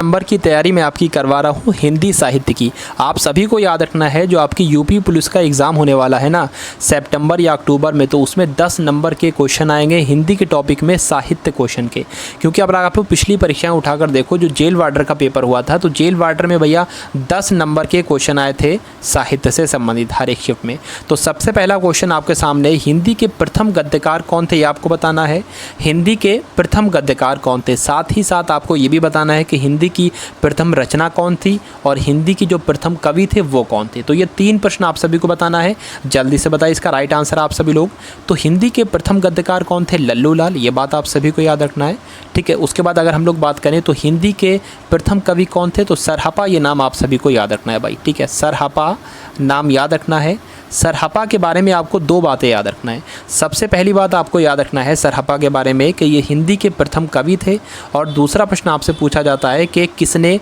Number की तैयारी मैं आपकी करवा रहा हूँ हिंदी साहित्य की। आप सभी को याद रखना है जो आपकी यूपी पुलिस का एग्ज़ाम होने वाला है ना सितंबर या अक्टूबर में, तो उसमें 10 नंबर के क्वेश्चन आएंगे हिंदी के टॉपिक में साहित्य क्वेश्चन के। क्योंकि अब आप लोग पिछली परीक्षाएं उठाकर देखो, जो जेल वार्डर का पेपर हुआ था तो जेल वार्डर में भैया 10 नंबर के क्वेश्चन आए थे साहित्य से संबंधित हर एक शिफ्ट में। तो सबसे पहला क्वेश्चन आपके सामने, हिंदी के प्रथम गद्यकार कौन थे ये आपको बताना है। हिंदी के प्रथम गद्यकार कौन थे, साथ ही साथ आपको ये भी बताना है कि हिंदी की प्रथम रचना कौन थी और हिंदी की जो प्रथम कवि थे वो कौन थे। तो ये 3 प्रश्न आप सभी को बताना है, जल्दी से बताइए इसका राइट आंसर आप सभी लोग। तो हिंदी के प्रथम गद्यकार कौन थे, लल्लू लाल, ये बात आप सभी को याद रखना है, ठीक है। उसके बाद अगर हम लोग बात करें तो हिंदी के प्रथम कवि कौन थे, तो सरहपा, ये नाम आप सभी को याद रखना है भाई, ठीक है। सरहपा नाम याद रखना है। सरहपा के बारे में आपको 2 बातें याद रखना है। सबसे पहली बात आपको याद रखना है सरहपा के बारे में कि ये हिंदी के प्रथम कवि थे, और दूसरा प्रश्न आपसे पूछा जाता है कि किसने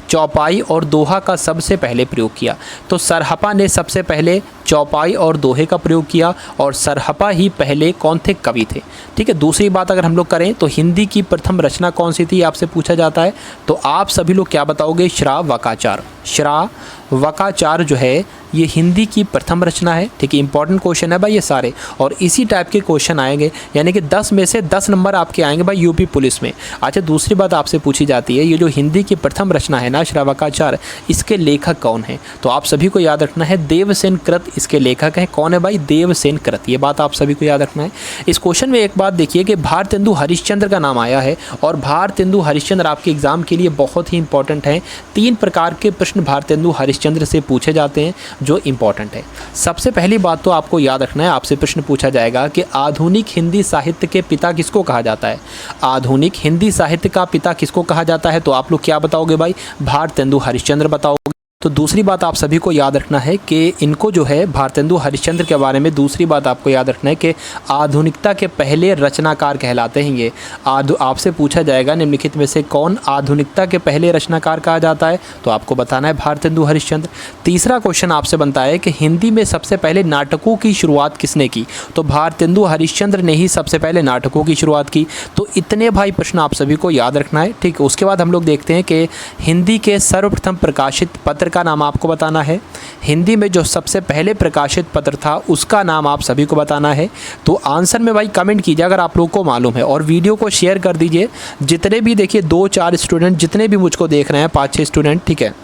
चौपाई और दोहा का सबसे पहले प्रयोग किया। तो सरहपा ने सबसे पहले चौपाई और दोहे का प्रयोग किया और सरहपा ही पहले कौन थे, कवि थे, ठीक है। दूसरी बात अगर हम लोग करें तो हिंदी की प्रथम रचना कौन सी थी आपसे पूछा जाता है, तो आप सभी लोग क्या बताओगे, श्रावकाचार। श्रावकाचार जो है ये हिंदी की प्रथम रचना है, ठीक है। इंपॉर्टेंट क्वेश्चन है भाई ये सारे, और इसी टाइप के क्वेश्चन आएंगे, यानी कि 10 में से 10 नंबर आपके आएंगे भाई यूपी पुलिस में। अच्छा, दूसरी बात आपसे पूछी जाती है, ये जो हिंदी की प्रथम रचना है ना श्रावकाचार, इसके लेखक कौन है, तो आप सभी को याद रखना है देवसेन कृत इसके लेखक हैं। कौन है भाई, देवसेन कृत, ये बात आप सभी को याद रखना है। इस क्वेश्चन में एक बात देखिए कि भारतेंदु हरिश्चंद्र का नाम आया है, और भारतेंदु हरिश्चंद्र आपके एग्जाम के लिए बहुत ही इंपॉर्टेंट हैं। 3 प्रकार के प्रश्न भारतेंदु हरिश्चंद्र से पूछे जाते हैं जो इंपॉर्टेंट है। सबसे पहली बात तो आपको याद रखना है, आपसे प्रश्न पूछा जाएगा कि आधुनिक हिंदी साहित्य के पिता किसको कहा जाता है। आधुनिक हिंदी साहित्य का पिता किसको कहा जाता है, तो आप लोग क्या बताओगे भाई, भारतेंदु हरिश्चंद्र बताओगे। तो दूसरी बात आप सभी को याद रखना है कि इनको जो है भारतेंदु हरिश्चंद्र के बारे में दूसरी बात आपको याद रखना है कि आधुनिकता के पहले रचनाकार कहलाते हैं ये। आपसे पूछा जाएगा निम्नलिखित में से कौन आधुनिकता के पहले रचनाकार कहा जाता है, तो आपको बताना है भारतेंदु हरिश्चंद्र। तीसरा क्वेश्चन आपसे बनता है कि हिंदी में सबसे पहले नाटकों की शुरुआत किसने की, तो भारतेंदु हरिश्चंद्र ने ही सबसे पहले नाटकों की शुरुआत की। तो इतने भाई प्रश्न आप सभी को याद रखना है, ठीक है। उसके बाद हम लोग देखते हैं कि हिंदी के सर्वप्रथम प्रकाशित पत्र का नाम आपको बताना है। हिंदी में जो सबसे पहले प्रकाशित पत्र था उसका नाम आप सभी को बताना है। तो आंसर में भाई कमेंट कीजिए अगर आप लोगों को मालूम है, और वीडियो को शेयर कर दीजिए। जितने भी देखिए 2-4 स्टूडेंट जितने भी मुझको देख रहे हैं, 5-6 स्टूडेंट, ठीक है,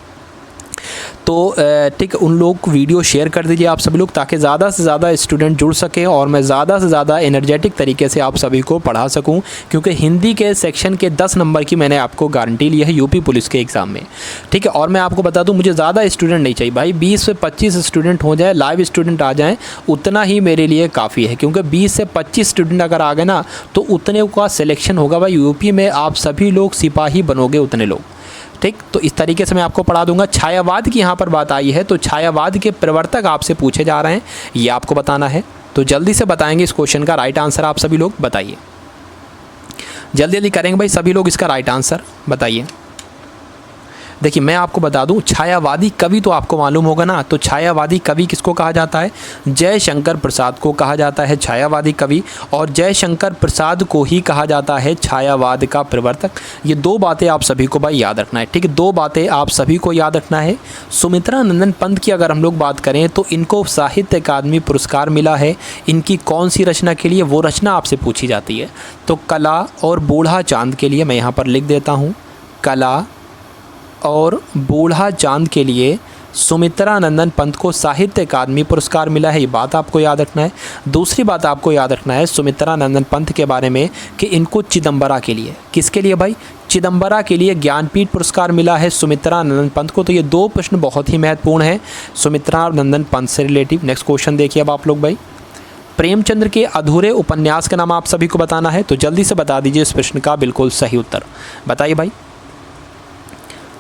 तो ठीक उन लोग को वीडियो शेयर कर दीजिए आप सभी लोग, ताकि ज़्यादा से ज़्यादा स्टूडेंट जुड़ सकें और मैं ज़्यादा से ज़्यादा एनर्जेटिक तरीके से आप सभी को पढ़ा सकूं। क्योंकि हिंदी के सेक्शन के 10 नंबर की मैंने आपको गारंटी ली है यूपी पुलिस के एग्ज़ाम में, ठीक है। और मैं आपको बता दूं, मुझे ज़्यादा स्टूडेंट नहीं चाहिए भाई, 20 से 25 स्टूडेंट हो जाए, लाइव स्टूडेंट आ जाएँ, उतना ही मेरे लिए काफ़ी है। क्योंकि 20 से 25 स्टूडेंट अगर आ गए ना तो उतने का सिलेक्शन होगा भाई यूपी में, आप सभी लोग सिपाही बनोगे उतने लोग, ठीक। तो इस तरीके से मैं आपको पढ़ा दूंगा। छायावाद की यहाँ पर बात आई है, तो छायावाद के प्रवर्तक आपसे पूछे जा रहे हैं, ये आपको बताना है। तो जल्दी से बताएंगे इस क्वेश्चन का राइट आंसर, आप सभी लोग बताइए, जल्दी जल्दी करेंगे भाई सभी लोग, इसका राइट आंसर बताइए। देखिए मैं आपको बता दूं, छायावादी कवि तो आपको मालूम होगा ना, तो छायावादी कवि किसको कहा जाता है, जयशंकर प्रसाद को कहा जाता है छायावादी कवि, और जयशंकर प्रसाद को ही कहा जाता है छायावाद का प्रवर्तक। ये 2 बातें आप सभी को भाई याद रखना है, ठीक है। 2 बातें आप सभी को याद रखना है। सुमित्रा नंदन पंत की अगर हम लोग बात करें तो इनको साहित्य अकादमी पुरस्कार मिला है, इनकी कौन सी रचना के लिए, वो रचना आपसे पूछी जाती है। तो कला और बूढ़ा चांद के लिए मैं यहाँ पर लिख देता हूँ, कला और बूढ़ा चांद के लिए सुमित्रा नंदन पंत को साहित्य अकादमी पुरस्कार मिला है, ये बात आपको याद रखना है। दूसरी बात आपको याद रखना है सुमित्रा नंदन पंत के बारे में कि इनको चिदम्बरा के लिए, किसके लिए भाई, चिदम्बरा के लिए ज्ञानपीठ पुरस्कार मिला है सुमित्रा नंदन पंत को। तो ये 2 प्रश्न बहुत ही महत्वपूर्ण हैं सुमित्रा नंदन पंत से रिलेटिव। नेक्स्ट क्वेश्चन देखिए अब आप लोग भाई, प्रेमचंद्र के अधूरे उपन्यास का नाम आप सभी को बताना है। तो जल्दी से बता दीजिए इस प्रश्न का बिल्कुल सही उत्तर, बताइए भाई,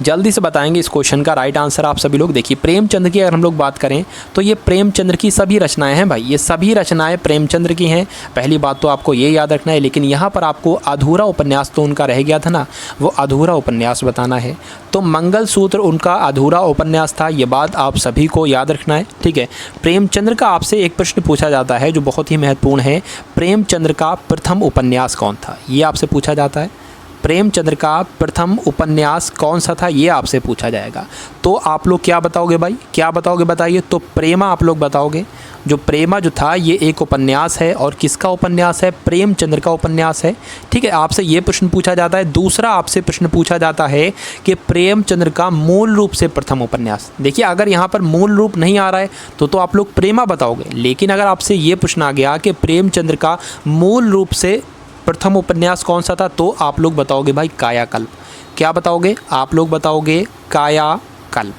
जल्दी से बताएंगे इस क्वेश्चन का राइट आंसर आप सभी लोग। देखिए प्रेमचंद्र की अगर हम लोग बात करें तो ये प्रेमचंद्र की सभी रचनाएं हैं भाई, ये सभी रचनाएं प्रेमचंद्र की हैं, पहली बात तो आपको ये याद रखना है। लेकिन यहाँ पर आपको अधूरा उपन्यास तो उनका रह गया था ना, वो अधूरा उपन्यास बताना है। तो मंगलसूत्र उनका अधूरा उपन्यास था, ये बात आप सभी को याद रखना है, ठीक है। प्रेमचंद्र का आपसे एक प्रश्न पूछा जाता है जो बहुत ही महत्वपूर्ण है, प्रेमचंद्र का प्रथम उपन्यास कौन था, ये आपसे पूछा जाता है। प्रेमचंद्र का प्रथम उपन्यास कौन सा था, ये आपसे पूछा जाएगा। तो आप लोग क्या बताओगे भाई, क्या बताओगे बताइए। तो प्रेमा आप लोग बताओगे। जो प्रेमा जो था ये एक उपन्यास है, और किसका उपन्यास है, प्रेमचंद्र का उपन्यास है। ठीक है, आपसे ये प्रश्न पूछा जाता है। दूसरा आपसे प्रश्न पूछा जाता है कि प्रेमचंद्र का मूल रूप से प्रथम उपन्यास। देखिए, अगर यहाँ पर मूल रूप नहीं आ रहा है तो आप लोग प्रेमा बताओगे, लेकिन अगर आपसे ये प्रश्न आ गया कि प्रेमचंद्र का मूल रूप से प्रथम उपन्यास कौन सा था, तो आप लोग बताओगे भाई कायाकल्प। क्या बताओगे, आप लोग बताओगे कायाकल्प।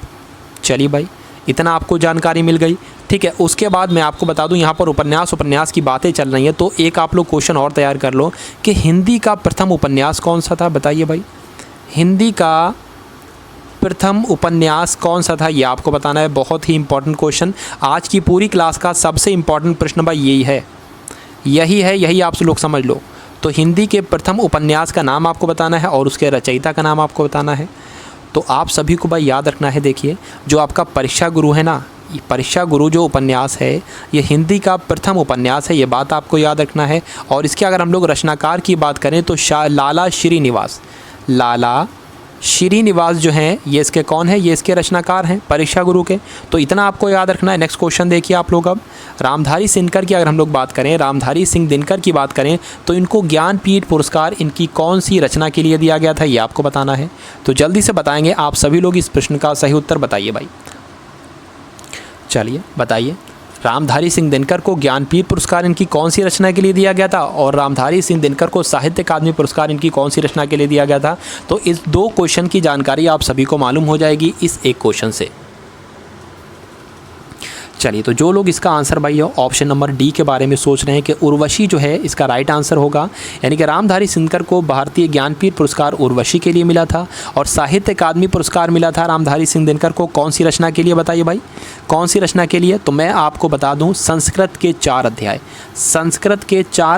चलिए भाई, इतना आपको जानकारी मिल गई। ठीक है, उसके बाद मैं आपको बता दूं, यहाँ पर उपन्यास की बातें चल रही हैं, तो एक आप लोग क्वेश्चन और तैयार कर लो कि हिंदी का प्रथम उपन्यास कौन सा था, बताइए भाई। हिंदी का प्रथम उपन्यास कौन सा था, ये आपको बताना है। बहुत ही इंपॉर्टेंट क्वेश्चन, आज की पूरी क्लास का सबसे इंपॉर्टेंट प्रश्न भाई यही आप लोग समझ लो। तो हिंदी के प्रथम उपन्यास का नाम आपको बताना है और उसके रचयिता का नाम आपको बताना है। तो आप सभी को भाई याद रखना है। देखिए, जो आपका परीक्षा गुरु है ना, परीक्षा गुरु जो उपन्यास है ये हिंदी का प्रथम उपन्यास है, ये बात आपको याद रखना है। और इसके अगर हम लोग रचनाकार की बात करें तो लाला श्रीनिवास जो हैं ये इसके कौन है, ये इसके रचनाकार हैं परीक्षा गुरु के। तो इतना आपको याद रखना है। नेक्स्ट क्वेश्चन देखिए आप लोग। अब रामधारी सिंह की अगर हम लोग बात करें, रामधारी सिंह दिनकर की बात करें, तो इनको ज्ञानपीठ पुरस्कार इनकी कौन सी रचना के लिए दिया गया था, ये आपको बताना है। तो जल्दी से बताएंगे आप सभी लोग, इस प्रश्न का सही उत्तर बताइए भाई। चलिए बताइए, रामधारी सिंह दिनकर को ज्ञानपीठ पुरस्कार इनकी कौन सी रचना के लिए दिया गया था, और रामधारी सिंह दिनकर को साहित्य अकादमी पुरस्कार इनकी कौन सी रचना के लिए दिया गया था। तो इस दो क्वेश्चन की जानकारी आप सभी को मालूम हो जाएगी इस एक क्वेश्चन से। चलिए, तो जो लोग इसका आंसर भाई ऑप्शन नंबर डी के बारे में सोच रहे हैं कि उर्वशी जो है इसका राइट आंसर होगा, यानी कि रामधारी सिंह को भारतीय ज्ञानपीठ पुरस्कार उर्वशी के लिए मिला था और साहित्य अकादमी पुरस्कार मिला था रामधारी सिंह दिनकर को कौन सी रचना के लिए, बताइए भाई कौन सी रचना के लिए। तो मैं आपको बता दूं, संस्कृत के 4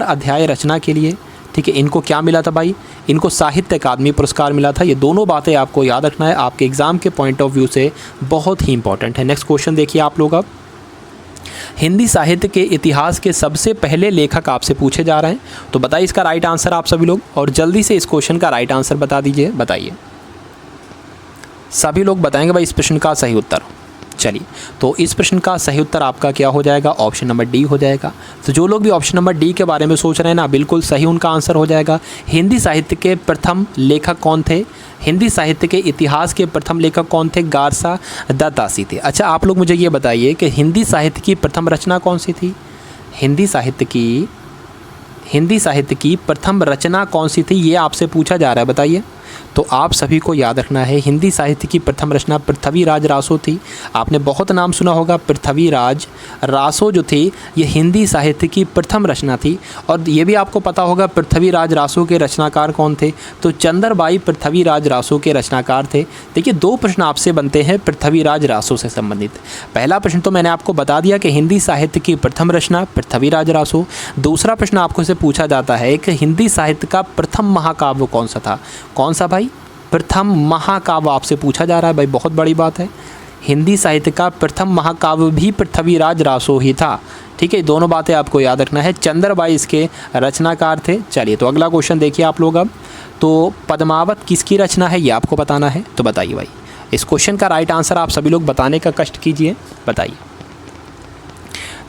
अध्याय रचना के लिए। ठीक है, इनको क्या मिला था भाई, इनको साहित्य अकादमी पुरस्कार मिला था। ये दोनों बातें आपको याद रखना है, आपके एग्जाम के पॉइंट ऑफ व्यू से बहुत ही इंपॉर्टेंट है। नेक्स्ट क्वेश्चन देखिए आप लोग। अब हिंदी साहित्य के इतिहास के सबसे पहले लेखक आपसे पूछे जा रहे हैं, तो बताइए इसका राइट आंसर आप सभी लोग, और जल्दी से इस क्वेश्चन का राइट आंसर बता दीजिए। बताइए, सभी लोग बताएंगे भाई इस प्रश्न का सही उत्तर। चलिए, तो इस प्रश्न का सही उत्तर आपका क्या हो जाएगा, ऑप्शन नंबर डी हो जाएगा। तो जो लोग भी ऑप्शन नंबर डी के बारे में सोच रहे हैं ना, बिल्कुल सही उनका आंसर हो जाएगा। हिंदी साहित्य के प्रथम लेखक कौन थे, हिंदी साहित्य के इतिहास के प्रथम लेखक कौन थे, गारसा दत्तासी थे। अच्छा, आप लोग मुझे ये बताइए कि हिंदी साहित्य की प्रथम रचना कौन सी थी, हिंदी साहित्य की प्रथम रचना कौन सी थी, ये आपसे पूछा जा रहा है, बताइए। तो आप सभी को याद रखना है, हिंदी साहित्य की प्रथम रचना पृथ्वीराज रासो थी। आपने बहुत नाम सुना होगा, पृथ्वीराज रासो जो थी ये हिंदी साहित्य की प्रथम रचना थी। और ये भी आपको पता होगा पृथ्वीराज रासो के रचनाकार कौन थे, तो चंद्रबाई पृथ्वीराज रासो के रचनाकार थे। देखिए, दो प्रश्न आपसे बनते हैं पृथ्वीराज रासो से संबंधित। पहला प्रश्न तो मैंने आपको बता दिया कि हिंदी साहित्य की प्रथम रचना पृथ्वीराज रासो। दूसरा प्रश्न आपको से पूछा जाता है कि हिंदी साहित्य का प्रथम महाकाव्य कौन सा था, कौन सा भाई, प्रथम महाकाव्य आपसे पूछा जा रहा है भाई, बहुत बड़ी बात है। हिंदी साहित्य का प्रथम महाकाव्य भी पृथ्वीराज रासो ही था। ठीक है, दोनों बातें आपको याद रखना है, चंद्रबाई इसके रचनाकार थे। चलिए, तो अगला क्वेश्चन देखिए आप लोग। अब तो पद्मावत किसकी रचना है, ये आपको बताना है। तो बताइए भाई, इस क्वेश्चन का राइट आंसर आप सभी लोग बताने का कष्ट कीजिए, बताइए।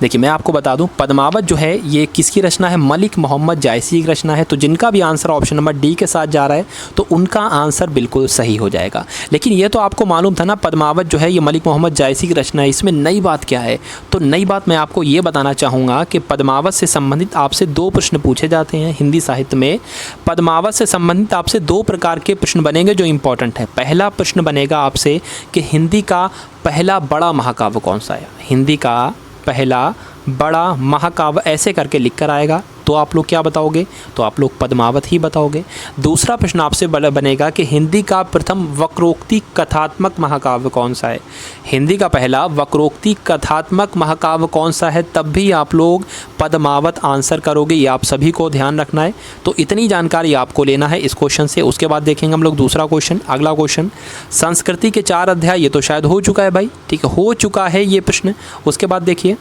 देखिए, मैं आपको बता दूं, पद्मावत जो है ये किसकी रचना है, मलिक मोहम्मद जायसी की रचना है। तो जिनका भी आंसर ऑप्शन नंबर डी के साथ जा रहा है तो उनका आंसर बिल्कुल सही हो जाएगा। लेकिन ये तो आपको मालूम था ना, पद्मावत जो है ये मलिक मोहम्मद जायसी की रचना है। इसमें नई बात क्या है, तो नई बात मैं आपको ये बताना चाहूँगा कि पद्मावत से संबंधित आपसे दो प्रश्न पूछे जाते हैं हिंदी साहित्य में। पद्मावत से संबंधित आपसे दो प्रकार के प्रश्न बनेंगे जो इंपॉर्टेंट है। पहला प्रश्न बनेगा आपसे कि हिंदी का पहला बड़ा महाकाव्य कौन सा है, हिंदी का पहला बड़ा महाकाव्य ऐसे करके लिख कर आएगा, तो आप लोग क्या बताओगे, तो आप लोग पद्मावत ही बताओगे। दूसरा प्रश्न आपसे बनेगा कि हिंदी का प्रथम वक्रोक्ति कथात्मक महाकाव्य कौन सा है, हिंदी का पहला वक्रोक्ति कथात्मक महाकाव्य कौन सा है, तब भी आप लोग पद्मावत आंसर करोगे, ये आप सभी को ध्यान रखना है। तो इतनी जानकारी आपको लेना है इस क्वेश्चन से। उसके बाद देखेंगे हम लोग दूसरा क्वेश्चन। अगला क्वेश्चन, संस्कृति के 4 अध्याय, ये तो शायद हो चुका है भाई, ठीक है, हो चुका है ये प्रश्न। उसके बाद देखिए,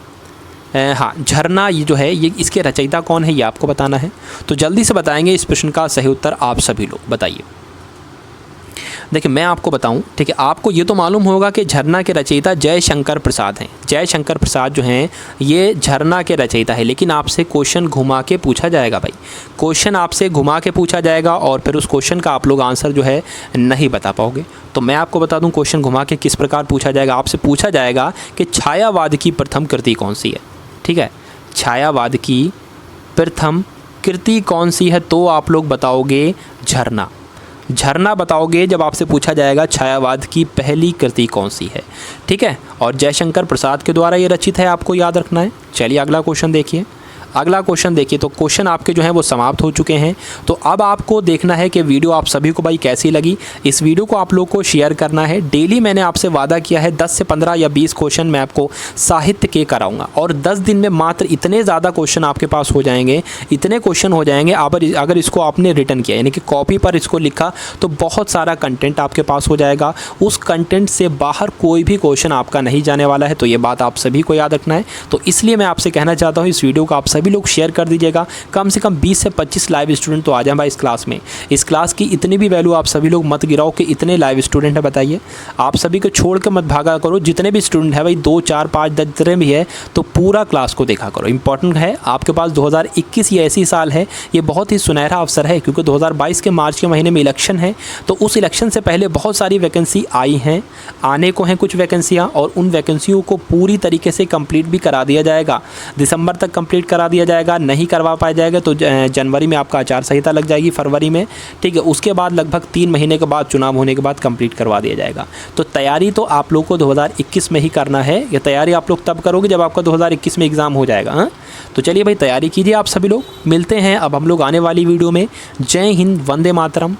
हाँ, झरना ये जो है ये इसके रचयिता कौन है ये आपको बताना है। तो जल्दी से बताएंगे इस प्रश्न का सही उत्तर आप सभी लोग बताइए। देखिए मैं आपको बताऊं, ठीक है, आपको ये तो मालूम होगा कि झरना के रचयिता जयशंकर प्रसाद हैं। जयशंकर प्रसाद जो हैं ये झरना के रचयिता है, लेकिन आपसे क्वेश्चन घुमा के पूछा जाएगा भाई, क्वेश्चन आपसे घुमा के पूछा जाएगा और फिर उस क्वेश्चन का आप लोग आंसर जो है नहीं बता पाओगे। तो मैं आपको बता दूं क्वेश्चन घुमा के किस प्रकार पूछा जाएगा। आपसे पूछा जाएगा कि छायावाद की प्रथम कृति कौन सी है, ठीक है, छायावाद की प्रथम कृति कौन सी है, तो आप लोग बताओगे झरना। झरना बताओगे जब आपसे पूछा जाएगा छायावाद की पहली कृति कौन सी है, ठीक है, और जयशंकर प्रसाद के द्वारा ये रचित है, आपको याद रखना है। चलिए अगला क्वेश्चन देखिए। अगला क्वेश्चन देखिए, तो क्वेश्चन आपके जो हैं वो समाप्त हो चुके हैं। तो अब आपको देखना है कि वीडियो आप सभी को भाई कैसी लगी। इस वीडियो को आप लोग को शेयर करना है। डेली मैंने आपसे वादा किया है 10 से 15 या 20 क्वेश्चन मैं आपको साहित्य के कराऊंगा और 10 दिन में मात्र इतने ज़्यादा क्वेश्चन आपके पास हो जाएंगे, इतने क्वेश्चन हो जाएंगे। अगर इसको आपने रिटर्न किया यानी कि कॉपी पर इसको लिखा तो बहुत सारा कंटेंट आपके पास हो जाएगा। उस कंटेंट से बाहर कोई भी क्वेश्चन आपका नहीं जाने वाला है। तो ये बात आप सभी को याद रखना है। तो इसलिए मैं आपसे कहना चाहता हूँ इस वीडियो को आप सभी लोग शेयर कर दीजिएगा। कम से कम 20 से 25 लाइव स्टूडेंट तो आ जाए भाई इस क्लास में। इस क्लास की इतनी भी वैल्यू आप सभी लोग मत गिराओ कि इतने लाइव स्टूडेंट है। बताइए, आप सभी को छोड़ के मत भागा करो। जितने भी स्टूडेंट है भाई 2, 4, 5, 10 जितने भी है तो पूरा क्लास को देखा करो। इंपॉर्टेंट है, आपके पास 2021 ये ऐसी साल है, ये बहुत ही सुनहरा अवसर है क्योंकि 2022 के मार्च के महीने में इलेक्शन है। तो उस इलेक्शन से पहले बहुत सारी वैकेंसी आई हैं, आने को हैं कुछ वैकेंसियाँ, और उन वैकेंसियों को पूरी तरीके से कंप्लीट भी करा दिया जाएगा। दिसंबर तक कंप्लीट करा दिया जाएगा। नहीं करवा पाया जाएगा तो जनवरी में आपका आचार संहिता लग जाएगी, फरवरी में, ठीक है। उसके बाद लगभग 3 महीने के बाद चुनाव होने के बाद कंप्लीट करवा दिया जाएगा। तो तैयारी तो आप लोग को 2021 में ही करना है। ये तैयारी आप लोग तब करोगे जब आपका 2021 में एग्ज़ाम हो जाएगा। हाँ, तो चलिए भाई तैयारी कीजिए आप सभी लोग। मिलते हैं अब हम लोग आने वाली वीडियो में। जय हिंद, वंदे मातरम।